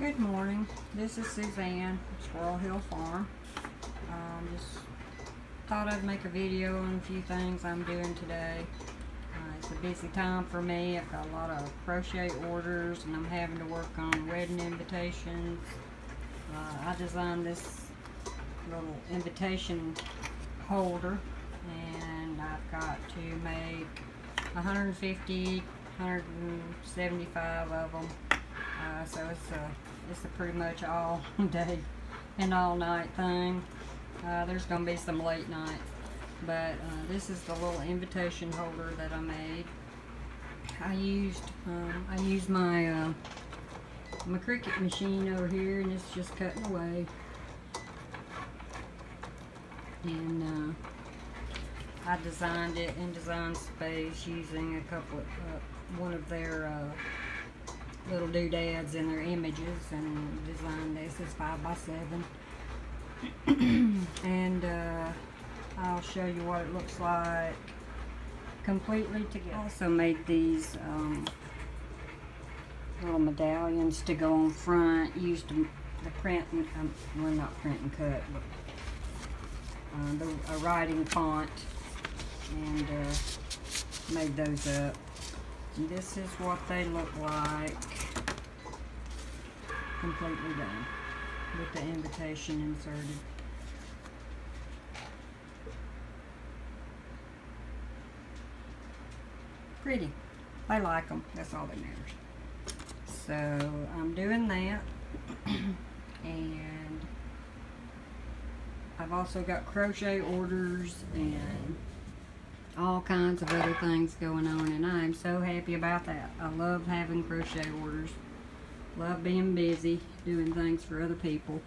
Good morning. This is Suzanne from Squirrel Hill Farm. Just thought I'd make a video on a few things I'm doing today. It's a busy time for me. I've got a lot of crochet orders and I'm having to work on wedding invitations. I designed this little invitation holder and I've got to make 150, 175 of them. So it's a pretty much all day and all night thing. There's going to be some late nights, but this is the little invitation holder that I made. I used my my Cricut machine over here, and it's just cutting away. And I designed it in Design Space using a couple of one of their little doodads in their images, and designed this. It's 5x7. And I'll show you what it looks like completely together. I also made these little medallions to go on front. Used the print, well, not print and cut, but a writing font, and made those up. And this is what they look like, completely done, with the invitation inserted. Pretty. I like them. That's all that matters. So I'm doing that, and I've also got crochet orders and all kinds of other things going on, and I'm so happy about that. I love having crochet orders. Love being busy, doing things for other people.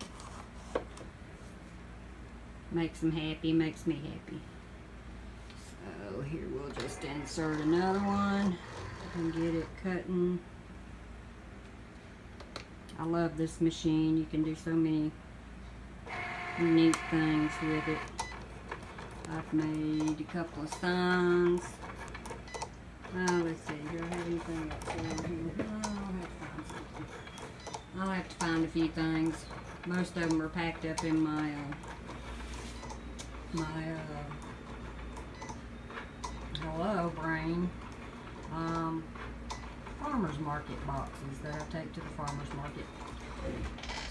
Makes them happy, makes me happy. So here we'll just insert another one and get it cutting. I love this machine. You can do so many neat things with it. I've made a couple of signs. Let's see, do I have anything else on here? I'll have to find a few things. Most of them are packed up in my hello brain farmer's market boxes that I take to the farmer's market.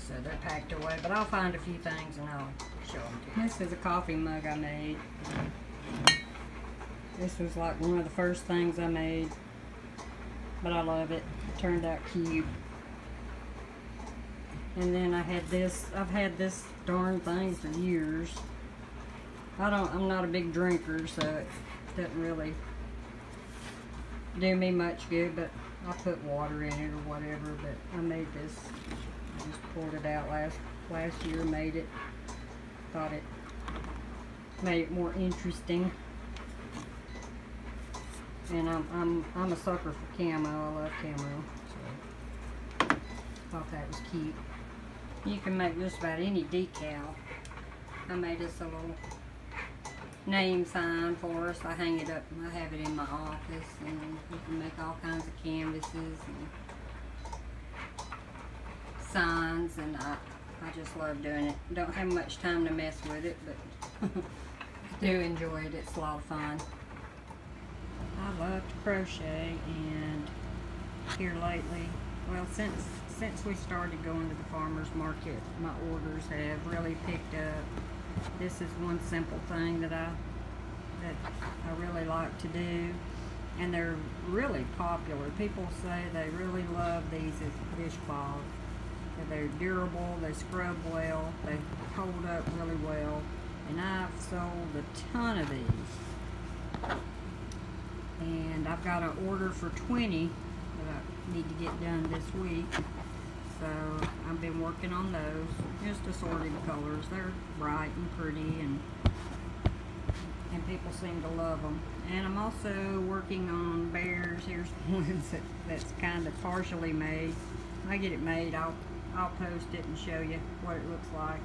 So they're packed away, but I'll find a few things and I'll show them to you. This is a coffee mug I made. This was like one of the first things I made, but I love it. It turned out cute. And then I had this. I've had this darn thing for years. I'm not a big drinker, so it doesn't really do me much good, but I put water in it or whatever. But I made this. I just poured it out last year. Made it. Thought it made it more interesting. And I'm a sucker for camo. I love camo. So thought that was cute. You can make just about any decal. I made us a little name sign for us. I hang it up and I have it in my office, and you can make all kinds of canvases and signs, and I just love doing it. Don't have much time to mess with it, but I do enjoy it. It's a lot of fun. I love to crochet, and here lately, well, since we started going to the farmer's market, my orders have really picked up. This is one simple thing that I really like to do, and they're really popular. People say they really love these as dishcloths. They're durable, they scrub well, they hold up really well, and I've sold a ton of these. And I've got an order for 20 that I need to get done this week. So I've been working on those, just assorted colors. They're bright and pretty, and people seem to love them. And I'm also working on bears. Here's one that's kind of partially made. When I get it made, I'll post it and show you what it looks like.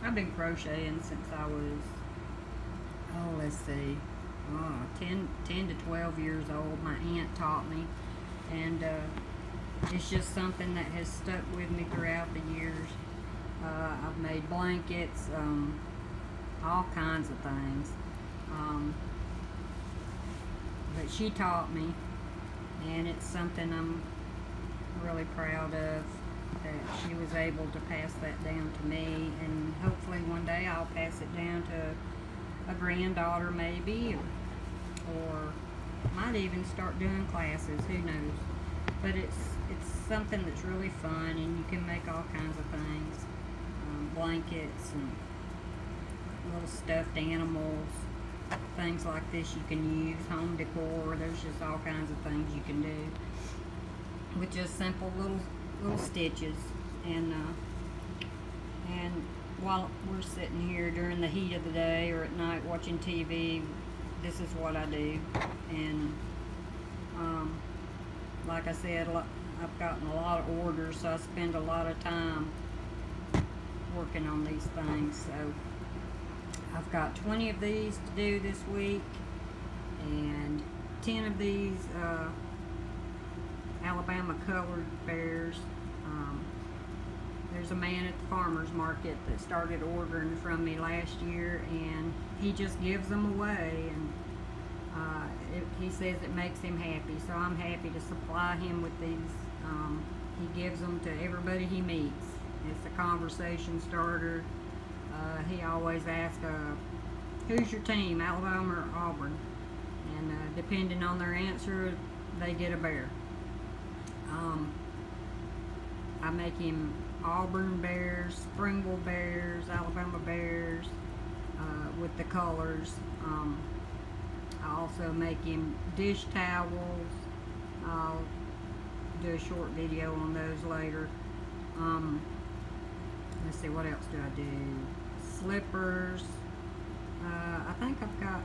I've been crocheting since I was, let's see, 10 to 12 years old. My aunt taught me, and it's just something that has stuck with me throughout the years. I've made blankets, all kinds of things. But she taught me, and it's something I'm really proud of, that she was able to pass that down to me, and hopefully one day I'll pass it down to a granddaughter maybe, or might even start doing classes, who knows. But it's something that's really fun, and you can make all kinds of things, blankets and little stuffed animals, things like this you can use, home decor. There's just all kinds of things you can do with just simple little stitches. And while we're sitting here during the heat of the day or at night watching TV, this is what I do. And like I said, I've gotten a lot of orders, so I spend a lot of time working on these things. So I've got 20 of these to do this week, and 10 of these Alabama colored bears. There's a man at the farmer's market that started ordering from me last year, and he just gives them away, and he says it makes him happy, so I'm happy to supply him with these. He gives them to everybody he meets. It's a conversation starter. He always asks, who's your team, Alabama or Auburn? And depending on their answer, they get a bear. I make him Auburn bears, Springville bears, Alabama bears, with the colors. I also make him dish towels. I'll do a short video on those later. Let's see, what else do I do? Slippers. I think I've got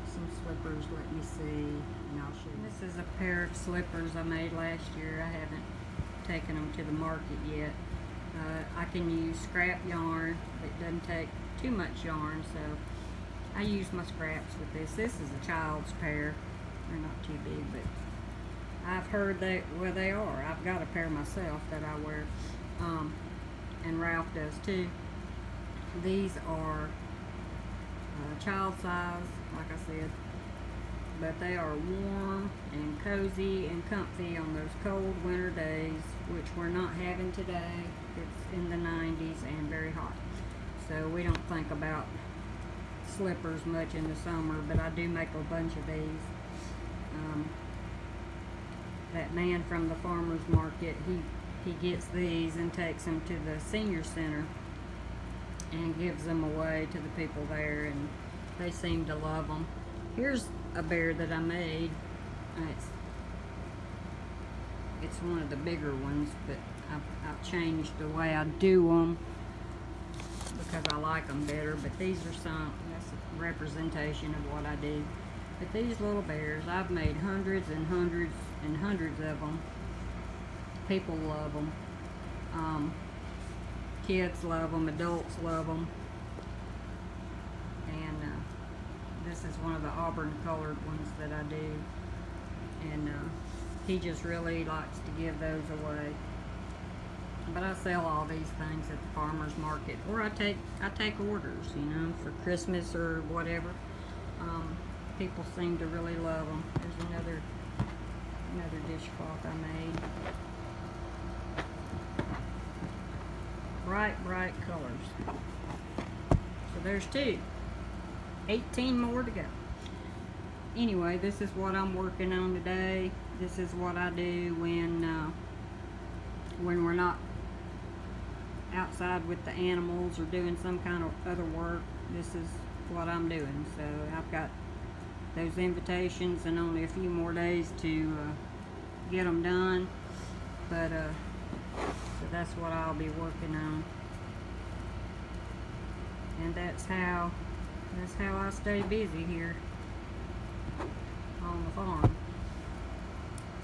some slippers. Let me see, and I'll show you. This is a pair of slippers I made last year. I haven't taken them to the market yet. I can use scrap yarn. It doesn't take too much yarn, so I use my scraps with this. This is a child's pair. They're not too big, but I've heard that, well, they are. I've got a pair myself that I wear, and Ralph does too. These are child size, like I said, but they are warm and cozy and comfy on those cold winter days, which we're not having today. It's in the 90s and very hot, so we don't think about slippers much in the summer, but I do make a bunch of these. That man from the farmer's market, he gets these and takes them to the senior center and gives them away to the people there, and they seem to love them. Here's a bear that I made. It's one of the bigger ones, but I've changed the way I do them because I like them better. But these are that's a representation of what I do. But these little bears, I've made hundreds and hundreds and hundreds of them. People love them. Kids love them, adults love them. And this is one of the Auburn colored ones that I do. And he just really likes to give those away. But I sell all these things at the farmer's market, or I take orders, you know, for Christmas or whatever. People seem to really love them. There's another dishcloth I made. Bright colors. So there's 2. 18 more to go. Anyway, this is what I'm working on today. This is what I do when we're not outside with the animals or doing some kind of other work. This is what I'm doing. So I've got those invitations and only a few more days to get them done. But so that's what I'll be working on. And that's how I stay busy here on the farm.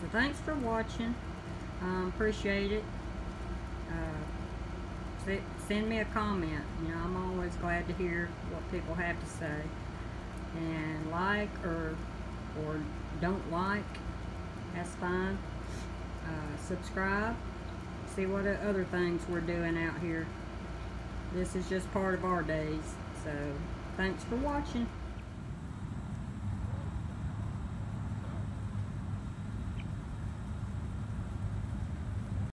So thanks for watching. Appreciate it. Send me a comment. You know, I'm always glad to hear what people have to say. And like or don't like, that's fine. subscribe, see what other things we're doing out here. This is just part of our days. So thanks for watching.